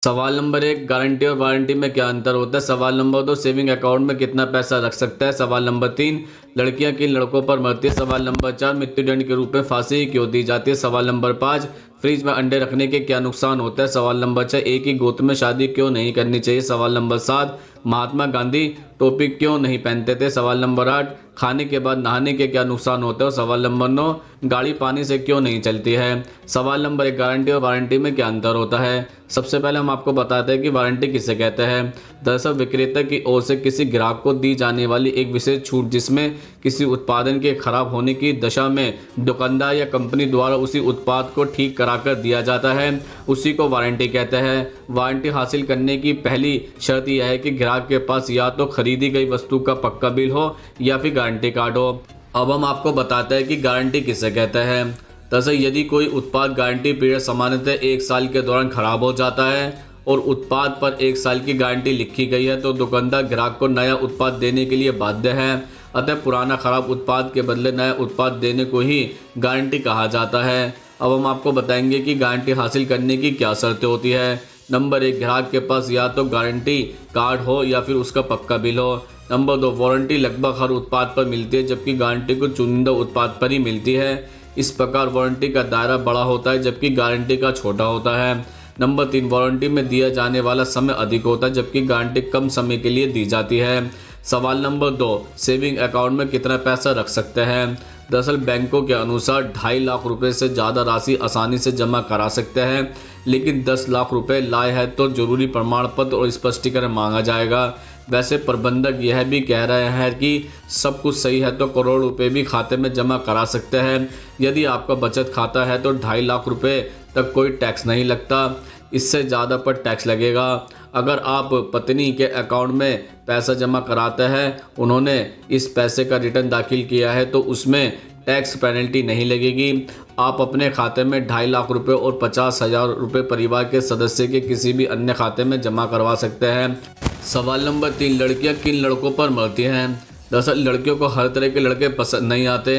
सवाल number 1, guarantee और warranty में क्या अंतर होता है। सवाल नंबर 2, सेविंग अकाउंट में कितना पैसा रख सकता है। सवाल नंबर 3, लड़कियां किन लड़कों पर मरती है। सवाल नंबर 4, मृत्युदंड के रूप में फांसी क्यों दी जाती है। सवाल नंबर 5, फ्रिज में अंडे रखने के क्या नुकसान होता है। सवाल नंबर 6, एक ही गोत्र में शादी क्यों नहीं करनी चाहिए। सवाल नंबर 7, महात्मा गांधी टोपी क्यों नहीं पहनते थे। सवाल नंबर 8, खाने के बाद नहाने के क्या नुकसान होते हैं। और सवाल नंबर 9, गाड़ी पानी से क्यों नहीं चलती है। सवाल नंबर 1, गारंटी और वारंटी में क्या अंतर होता है। सबसे पहले हम आपको बताते हैं कि वारंटी किसे कहते हैं। दरअसल विक्रेता की ओर से किसी ग्राहक को दी जाने वाली एक विशेष छूट, जिसमें किसी उत्पादन के खराब होने की दशा में दुकानदार या कंपनी द्वारा उसी उत्पाद को ठीक कराकर दिया जाता है, उसी को वारंटी कहते हैं। वारंटी हासिल करने की पहली शर्त यह है कि ग्राहक के पास या तो खरीदी गई वस्तु का पक्का बिल हो या फिर गारंटी कार्ड हो। अब हम आपको बताते हैं कि गारंटी किसे कहते हैं। दरअसल यदि कोई उत्पाद गारंटी पीरियड सामान्यतः 1 साल के दौरान खराब हो जाता है और उत्पाद पर 1 साल की गारंटी लिखी गई है, तो दुकानदार ग्राहक को नया उत्पाद देने के लिए बाध्य है। अतः पुराना खराब उत्पाद के बदले नया उत्पाद देने को ही गारंटी कहा जाता है। अब हम आपको बताएंगे कि गारंटी हासिल करने की क्या शर्तें होती है। नंबर 1, ग्राहक के पास या तो गारंटी कार्ड हो या फिर उसका पक्का बिल हो। नंबर 2, वारंटी लगभग हर उत्पाद पर मिलती है, जबकि गारंटी को चुनिंदा उत्पाद पर ही मिलती है। इस प्रकार वारंटी का दायरा बड़ा होता है जबकि गारंटी का छोटा होता है। नंबर 3, वारंटी में दिया जाने वाला समय अधिक होता है, जबकि गारंटी कम समय के लिए दी जाती है। सवाल नंबर 2, सेविंग अकाउंट में कितना पैसा रख सकते हैं। दरअसल बैंकों के अनुसार 2.5 लाख रुपए से ज़्यादा राशि आसानी से जमा करा सकते हैं, लेकिन 10 लाख रुपए लाए हैं तो जरूरी प्रमाण पत्र और स्पष्टीकरण मांगा जाएगा। वैसे प्रबंधक यह भी कह रहे हैं कि सब कुछ सही है तो करोड़ रुपए भी खाते में जमा करा सकते हैं। यदि आपका बचत खाता है तो 2.5 लाख रुपए तक कोई टैक्स नहीं लगता, इससे ज़्यादा पर टैक्स लगेगा। अगर आप पत्नी के अकाउंट में पैसा जमा कराते हैं, उन्होंने इस पैसे का रिटर्न दाखिल किया है, तो उसमें टैक्स पेनल्टी नहीं लगेगी। आप अपने खाते में 2.5 लाख रुपए और 50,000 रुपये परिवार के सदस्य के किसी भी अन्य खाते में जमा करवा सकते हैं। सवाल नंबर 3, लड़कियां किन लड़कों पर मरती हैं। दरअसल लड़कियों को हर तरह के लड़के पसंद नहीं आते।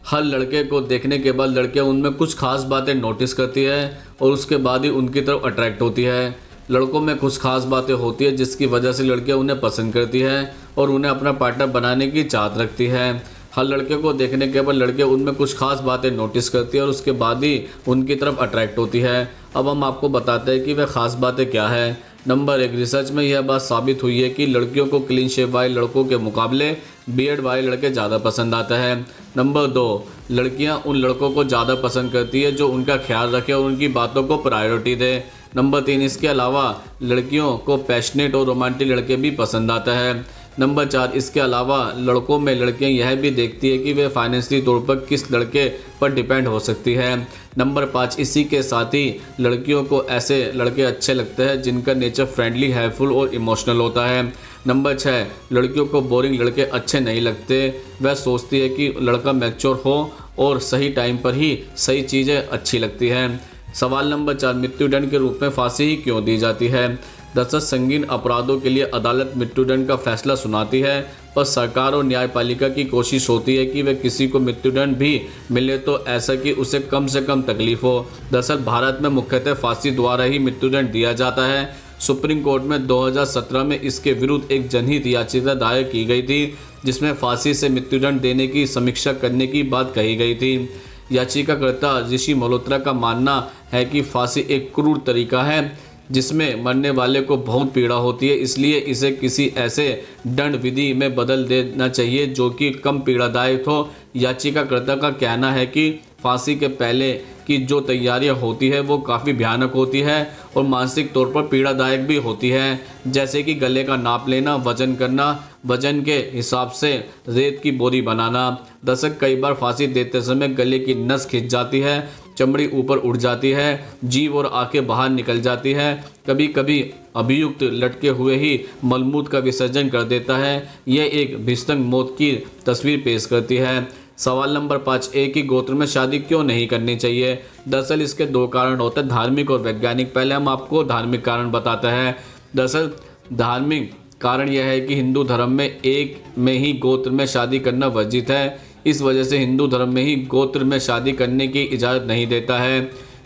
हर लड़के को देखने के बाद लड़कियां उनमें कुछ खास बातें नोटिस करती है और उसके बाद ही उनकी तरफ अट्रैक्ट होती है। लड़कों में कुछ खास बातें होती है जिसकी वजह से लड़कियां उन्हें पसंद करती है और उन्हें अपना पार्टनर बनाने की चाहत रखती है। हर लड़के को देखने के बाद लड़के उनमें कुछ खास बातें नोटिस करती है और उसके बाद ही उनकी तरफ अट्रैक्ट होती है। अब हम आपको बताते हैं कि वह खास बातें क्या है। नंबर 1, रिसर्च में यह बात साबित हुई है कि लड़कियों को क्लीन शेव वाले लड़कों के मुकाबले बियर्ड वाले लड़के ज़्यादा पसंद आते हैं। नंबर 2, लड़कियां उन लड़कों को ज़्यादा पसंद करती है जो उनका ख्याल रखे और उनकी बातों को प्रायोरिटी दे। नंबर 3, इसके अलावा लड़कियों को पैशनेट और रोमांटिक लड़के भी पसंद आता है। नंबर 4, इसके अलावा लड़कों में लड़कियां यह भी देखती है कि वे फाइनेंशियली तौर पर किस लड़के पर डिपेंड हो सकती है। नंबर 5, इसी के साथ ही लड़कियों को ऐसे लड़के अच्छे लगते हैं जिनका नेचर फ्रेंडली, हेल्पफुल और इमोशनल होता है। नंबर 6, लड़कियों को बोरिंग लड़के अच्छे नहीं लगते। वह सोचती है कि लड़का मैच्योर हो और सही टाइम पर ही सही चीज़ें अच्छी लगती हैं। सवाल नंबर 4, मृत्युदंड के रूप में फांसी ही क्यों दी जाती है। दरअसल संगीन अपराधों के लिए अदालत मृत्युदंड का फैसला सुनाती है, पर सरकार और न्यायपालिका की कोशिश होती है कि वे किसी को मृत्युदंड भी मिले तो ऐसा कि उसे कम से कम तकलीफ हो। दरअसल भारत में मुख्यतः फांसी द्वारा ही मृत्युदंड दिया जाता है। सुप्रीम कोर्ट में 2017 में इसके विरुद्ध एक जनहित याचिका दायर की गई थी, जिसमें फांसी से मृत्युदंड देने की समीक्षा करने की बात कही गई थी। याचिकाकर्ता ऋषि मल्होत्रा का मानना है कि फांसी एक क्रूर तरीका है जिसमें मरने वाले को बहुत पीड़ा होती है, इसलिए इसे किसी ऐसे दंड विधि में बदल देना चाहिए जो कि कम पीड़ादायक हो। याचिकाकर्ता का कहना है कि फांसी के पहले की जो तैयारियां होती है वो काफ़ी भयानक होती है और मानसिक तौर पर पीड़ादायक भी होती है, जैसे कि गले का नाप लेना, वजन करना, वजन के हिसाब से रेत की बोरी बनाना। दर्शक कई बार फांसी देते समय गले की नस खिंच जाती है, चमड़ी ऊपर उड़ जाती है, जीभ और आंखें बाहर निकल जाती है। कभी कभी अभियुक्त लटके हुए ही मलमूत्र का विसर्जन कर देता है। यह एक भीषण मौत की तस्वीर पेश करती है। सवाल नंबर 5, एक ही गोत्र में शादी क्यों नहीं करनी चाहिए। दरअसल इसके 2 कारण होते हैं, धार्मिक और वैज्ञानिक। पहले हम आपको धार्मिक कारण बताते हैं। दरअसल धार्मिक कारण यह है कि हिंदू धर्म में एक में ही गोत्र में शादी करना वर्जित है। इस वजह से हिंदू धर्म में ही गोत्र में शादी करने की इजाज़त नहीं देता है।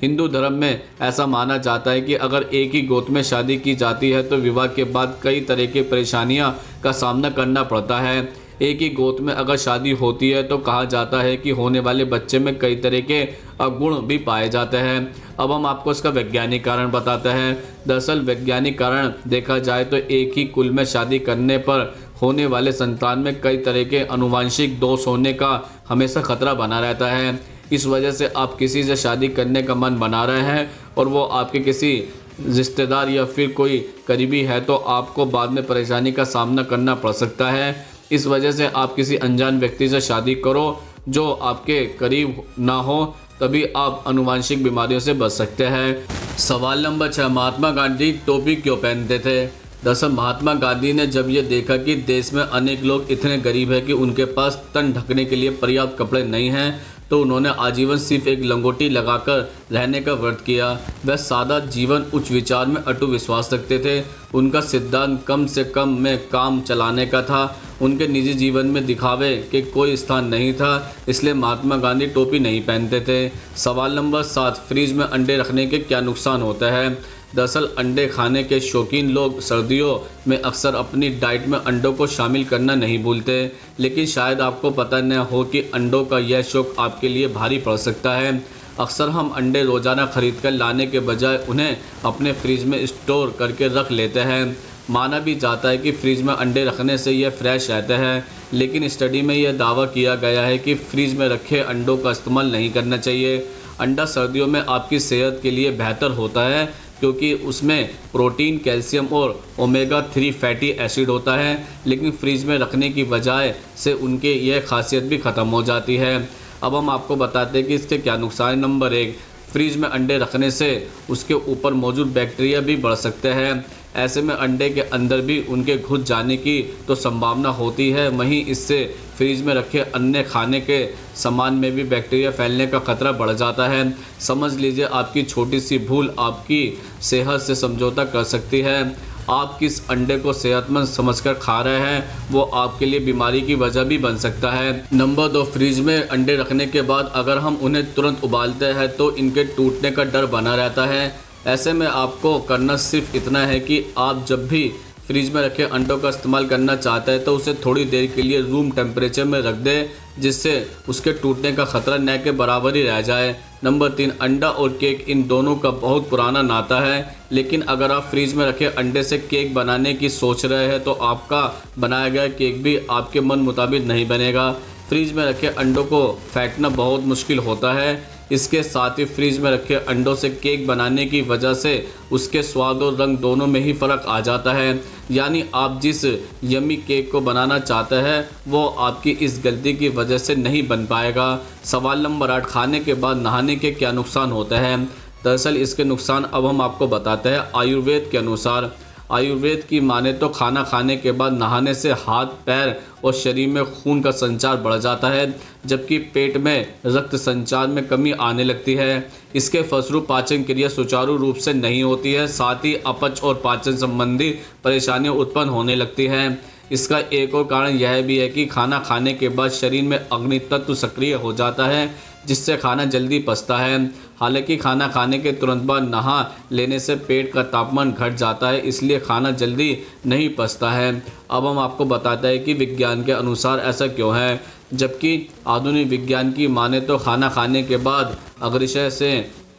हिंदू धर्म में ऐसा माना जाता है कि अगर एक ही गोत्र में शादी की जाती है तो विवाह के बाद कई तरह की परेशानियों का सामना करना पड़ता है। एक ही गोत्र में अगर शादी होती है तो कहा जाता है कि होने वाले बच्चे में कई तरह के अवगुण भी पाए जाते हैं। अब हम आपको इसका वैज्ञानिक कारण बताते हैं। दरअसल वैज्ञानिक कारण देखा जाए तो एक ही कुल में शादी करने पर होने वाले संतान में कई तरह के आनुवंशिक दोष होने का हमेशा खतरा बना रहता है। इस वजह से आप किसी से शादी करने का मन बना रहे हैं और वो आपके किसी रिश्तेदार या फिर कोई करीबी है तो आपको बाद में परेशानी का सामना करना पड़ सकता है। इस वजह से आप किसी अनजान व्यक्ति से शादी करो जो आपके करीब ना हो, तभी आप आनुवंशिक बीमारियों से बच सकते हैं। सवाल नंबर 6, महात्मा गांधी टोपी क्यों पहनते थे? दरअसल महात्मा गांधी ने जब ये देखा कि देश में अनेक लोग इतने गरीब हैं कि उनके पास तन ढकने के लिए पर्याप्त कपड़े नहीं हैं, तो उन्होंने आजीवन सिर्फ एक लंगोटी लगाकर रहने का व्रत किया। वह सादा जीवन, उच्च विचार में अटूट विश्वास रखते थे। उनका सिद्धांत कम से कम में काम चलाने का था। उनके निजी जीवन में दिखावे के कोई स्थान नहीं था, इसलिए महात्मा गांधी टोपी नहीं पहनते थे। सवाल नंबर 7, फ्रिज में अंडे रखने के क्या नुकसान होता है? दरअसल अंडे खाने के शौकीन लोग सर्दियों में अक्सर अपनी डाइट में अंडों को शामिल करना नहीं भूलते, लेकिन शायद आपको पता न हो कि अंडों का यह शौक आपके लिए भारी पड़ सकता है। अक्सर हम अंडे रोज़ाना खरीद कर लाने के बजाय उन्हें अपने फ्रिज में स्टोर करके रख लेते हैं। माना भी जाता है कि फ्रिज में अंडे रखने से यह फ्रेश रहते हैं, लेकिन स्टडी में यह दावा किया गया है कि फ्रिज में रखे अंडों का इस्तेमाल नहीं करना चाहिए। अंडा सर्दियों में आपकी सेहत के लिए बेहतर होता है क्योंकि उसमें प्रोटीन, कैल्शियम और ओमेगा 3 फैटी एसिड होता है, लेकिन फ्रिज में रखने की वजह से उनके यह खासियत भी ख़त्म हो जाती है। अब हम आपको बताते हैं कि इसके क्या नुकसान है। नंबर 1, फ्रिज में अंडे रखने से उसके ऊपर मौजूद बैक्टीरिया भी बढ़ सकते हैं। ऐसे में अंडे के अंदर भी उनके घुस जाने की तो संभावना होती है। वहीं इससे फ्रिज में रखे अन्य खाने के सामान में भी बैक्टीरिया फैलने का खतरा बढ़ जाता है। समझ लीजिए आपकी छोटी सी भूल आपकी सेहत से समझौता कर सकती है। आप किस अंडे को सेहतमंद समझकर खा रहे हैं वो आपके लिए बीमारी की वजह भी बन सकता है। नंबर 2, फ्रिज में अंडे रखने के बाद अगर हम उन्हें तुरंत उबालते हैं तो इनके टूटने का डर बना रहता है। ऐसे में आपको करना सिर्फ इतना है कि आप जब भी फ्रिज में रखे अंडों का इस्तेमाल करना चाहते हैं तो उसे थोड़ी देर के लिए रूम टेम्परेचर में रख दें, जिससे उसके टूटने का खतरा न के बराबर ही रह जाए। नंबर 3, अंडा और केक, इन दोनों का बहुत पुराना नाता है, लेकिन अगर आप फ्रिज में रखे अंडे से केक बनाने की सोच रहे हैं तो आपका बनाया गया केक भी आपके मन मुताबिक नहीं बनेगा। फ्रिज में रखे अंडों को फेंकना बहुत मुश्किल होता है। इसके साथ ही फ्रिज में रखे अंडों से केक बनाने की वजह से उसके स्वाद और रंग दोनों में ही फ़र्क आ जाता है। यानी आप जिस यम्मी केक को बनाना चाहते हैं वो आपकी इस गलती की वजह से नहीं बन पाएगा। सवाल नंबर 8, खाने के बाद नहाने के क्या नुकसान होते हैं? दरअसल इसके नुकसान अब हम आपको बताते हैं। आयुर्वेद के अनुसार, आयुर्वेद की माने तो खाना खाने के बाद नहाने से हाथ, पैर और शरीर में खून का संचार बढ़ जाता है, जबकि पेट में रक्त संचार में कमी आने लगती है। इसके फलस्वरूप पाचन क्रिया सुचारू रूप से नहीं होती है, साथ ही अपच और पाचन संबंधी परेशानियां उत्पन्न होने लगती हैं। इसका एक और कारण यह भी है कि खाना खाने के बाद शरीर में अग्नि तत्व सक्रिय हो जाता है, जिससे खाना जल्दी पचता है। हालांकि खाना खाने के तुरंत बाद नहा लेने से पेट का तापमान घट जाता है, इसलिए खाना जल्दी नहीं पचता है। अब हम आपको बताते हैं कि विज्ञान के अनुसार ऐसा क्यों है। जबकि आधुनिक विज्ञान की माने तो खाना खाने के बाद अग्रशय से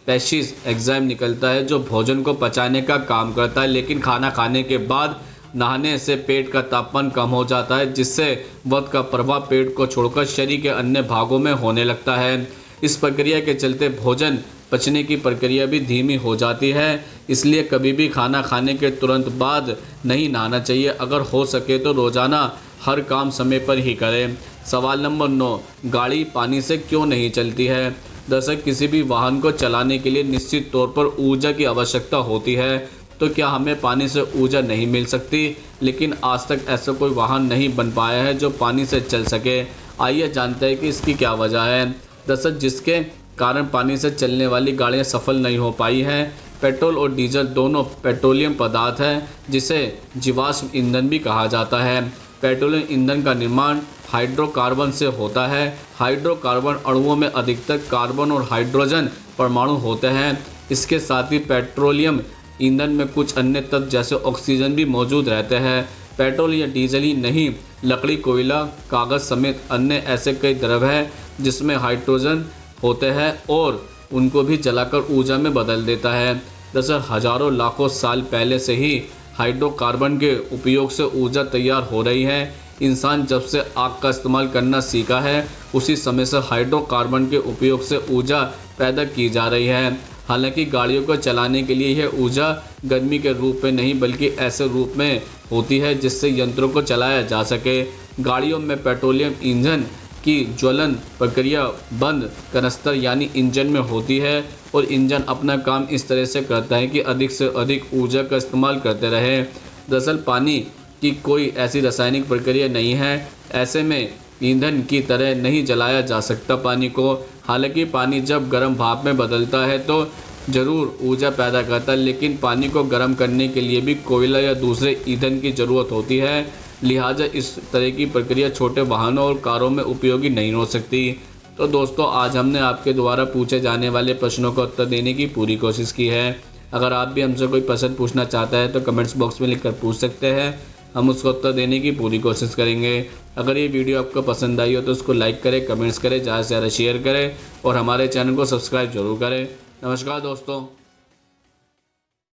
पेशिश एंजाइम निकलता है जो भोजन को पचाने का काम करता है, लेकिन खाना खाने के बाद नहाने से पेट का तापमान कम हो जाता है, जिससे वक्त का प्रभाव पेट को छोड़कर शरीर के अन्य भागों में होने लगता है। इस प्रक्रिया के चलते भोजन पचने की प्रक्रिया भी धीमी हो जाती है, इसलिए कभी भी खाना खाने के तुरंत बाद नहीं नहाना चाहिए। अगर हो सके तो रोज़ाना हर काम समय पर ही करें। सवाल नंबर 9, गाड़ी पानी से क्यों नहीं चलती है? दरअसल किसी भी वाहन को चलाने के लिए निश्चित तौर पर ऊर्जा की आवश्यकता होती है, तो क्या हमें पानी से ऊर्जा नहीं मिल सकती? लेकिन आज तक ऐसा कोई वाहन नहीं बन पाया है जो पानी से चल सके। आइए जानते हैं कि इसकी क्या वजह है। दरअसल जिसके कारण पानी से चलने वाली गाड़ियां सफल नहीं हो पाई हैं। पेट्रोल और डीजल दोनों पेट्रोलियम पदार्थ हैं, जिसे जीवाश्म ईंधन भी कहा जाता है। पेट्रोलियम ईंधन का निर्माण हाइड्रोकार्बन से होता है। हाइड्रोकार्बन अणुओं में अधिकतर कार्बन और हाइड्रोजन परमाणु होते हैं। इसके साथ ही पेट्रोलियम ईंधन में कुछ अन्य तत्व जैसे ऑक्सीजन भी मौजूद रहते हैं। पेट्रोल या डीजल ही नहीं, लकड़ी, कोयला, कागज़ समेत अन्य ऐसे कई द्रव हैं जिसमें हाइड्रोजन होते हैं और उनको भी जलाकर ऊर्जा में बदल देता है। दरअसल हजारों लाखों साल पहले से ही हाइड्रोकार्बन के उपयोग से ऊर्जा तैयार हो रही है। इंसान जब से आग का इस्तेमाल करना सीखा है उसी समय से हाइड्रोकार्बन के उपयोग से ऊर्जा पैदा की जा रही है। हालांकि गाड़ियों को चलाने के लिए यह ऊर्जा गर्मी के रूप में नहीं बल्कि ऐसे रूप में होती है जिससे यंत्रों को चलाया जा सके। गाड़ियों में पेट्रोलियम ईंधन की ज्वलन प्रक्रिया बंद कनस्तर यानी इंजन में होती है और इंजन अपना काम इस तरह से करता है कि अधिक से अधिक ऊर्जा का इस्तेमाल करते रहे। दरअसल पानी की कोई ऐसी रासायनिक प्रक्रिया नहीं है, ऐसे में ईंधन की तरह नहीं जलाया जा सकता पानी को। हालांकि पानी जब गर्म भाप में बदलता है तो ज़रूर ऊर्जा पैदा करता है, लेकिन पानी को गर्म करने के लिए भी कोयला या दूसरे ईंधन की ज़रूरत होती है। लिहाजा इस तरह की प्रक्रिया छोटे वाहनों और कारों में उपयोगी नहीं हो सकती। तो दोस्तों, आज हमने आपके द्वारा पूछे जाने वाले प्रश्नों का उत्तर देने की पूरी कोशिश की है। अगर आप भी हमसे कोई प्रश्न पूछना चाहता है तो कमेंट्स बॉक्स में लिखकर पूछ सकते हैं, हम उसका उत्तर देने की पूरी कोशिश करेंगे। अगर ये वीडियो आपको पसंद आई हो तो उसको लाइक करें, कमेंट्स करें, ज़्यादा से ज़्यादा शेयर करें और हमारे चैनल को सब्सक्राइब जरूर करें। नमस्कार दोस्तों।